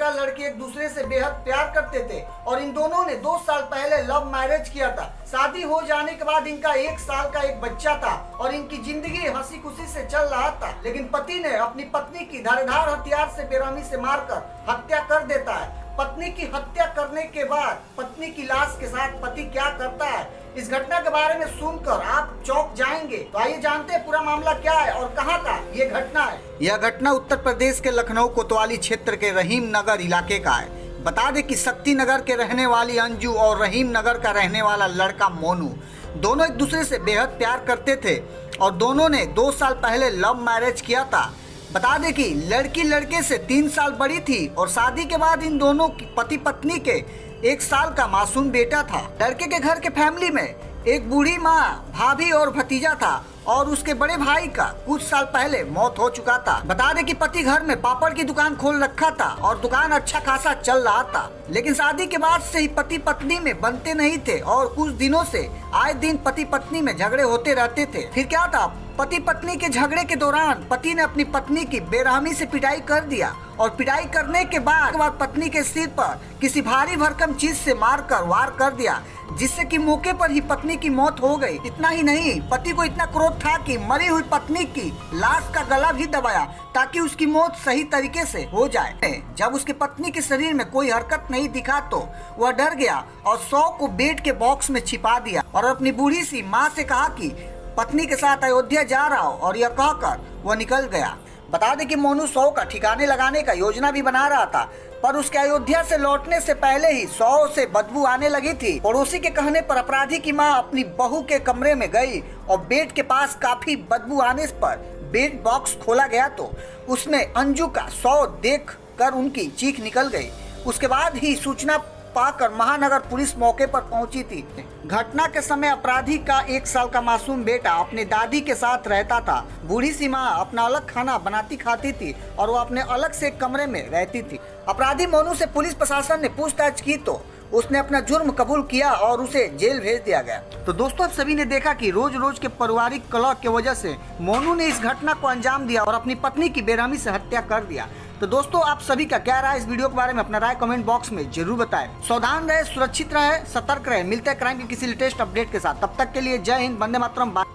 लड़का लड़की एक दूसरे से बेहद प्यार करते थे और इन दोनों ने 2 साल पहले लव मैरिज किया था। शादी हो जाने के बाद इनका 1 साल का एक बच्चा था और इनकी जिंदगी हंसी खुशी से चल रहा था। लेकिन पति ने अपनी पत्नी की धारदार हथियार से बेरहमी से मारकर हत्या कर देता है। पत्नी की हत्या करने के बाद पत्नी की लाश के साथ पति क्या करता है, इस घटना के बारे में सुनकर आप चौंक जाएंगे। तो आइए जानते हैं पूरा मामला क्या है और कहां का ये घटना है। यह घटना उत्तर प्रदेश के लखनऊ कोतवाली क्षेत्र के रहीम नगर इलाके का है। बता दें कि शक्ति नगर के रहने वाली अंजू और रहीम नगर का रहने वाला लड़का मोनू दोनों एक दूसरे से बेहद प्यार करते थे और दोनों ने 2 साल पहले लव मैरिज किया था। बता दें कि लड़की लड़के से 3 साल बड़ी थी और शादी के बाद इन दोनों की पति पत्नी के 1 साल का मासूम बेटा था। लड़के के घर के फैमिली में एक बूढ़ी माँ, भाभी और भतीजा था और उसके बड़े भाई का कुछ साल पहले मौत हो चुका था। बता दें कि पति घर में पापड़ की दुकान खोल रखा था और दुकान अच्छा खासा चल रहा था। लेकिन शादी के बाद से ही पति पत्नी में बनते नहीं थे और कुछ दिनों से आए दिन पति पत्नी में झगड़े होते रहते थे। फिर क्या था, पति पत्नी के झगड़े के दौरान पति ने अपनी पत्नी की बेरहमी से पिटाई कर दिया और पिटाई करने के बाद पत्नी के सिर पर किसी भारी भरकम चीज से मारकर वार कर दिया, जिससे कि मौके पर ही पत्नी की मौत हो गई। इतना ही नहीं, पति को इतना क्रोध था कि मरी हुई पत्नी की लाश का गला भी दबाया ताकि उसकी मौत सही तरीके से हो जाए। जब उसके पत्नी के शरीर में कोई हरकत नहीं दिखा तो वह डर गया और शव को बेड के बॉक्स में छिपा दिया और अपनी बूढ़ी सी माँ से कहा कि पत्नी के साथ अयोध्या जा रहा हो और यह कहकर वह निकल गया। बता दें कि मोनू शव का ठिकाने लगाने का योजना भी बना रहा था, पर उसके अयोध्या से लौटने से पहले ही शव से बदबू आने लगी थी। पड़ोसी के कहने पर अपराधी की मां अपनी बहू के कमरे में गई और बेड के पास काफी बदबू आने पर बेड बॉक्स खोला गया तो उसमें अंजू का शव देख कर उनकी चीख निकल गई। उसके बाद ही सूचना पाकर महानगर पुलिस मौके पर पहुंची थी। घटना के समय अपराधी का 1 साल का मासूम बेटा अपनी दादी के साथ रहता था। बूढ़ी सी माँ अपना अलग खाना बनाती खाती थी और वो अपने अलग से कमरे में रहती थी। अपराधी मोनू से पुलिस प्रशासन ने पूछताछ की तो उसने अपना जुर्म कबूल किया और उसे जेल भेज दिया गया। तो दोस्तों, आप सभी ने देखा कि रोज रोज के पारिवारिक कलह की वजह से मोनू ने इस घटना को अंजाम दिया और अपनी पत्नी की बेरहमी से हत्या कर दिया। तो दोस्तों, आप सभी का क्या राय इस वीडियो के बारे में, अपना राय कमेंट बॉक्स में जरूर बताएं। सावधान रहे, सुरक्षित रहे, सतर्क रहे। मिलते हैं क्राइम के किसी लेटेस्ट अपडेट के साथ। तब तक के लिए जय हिंद, वंदे मातरम।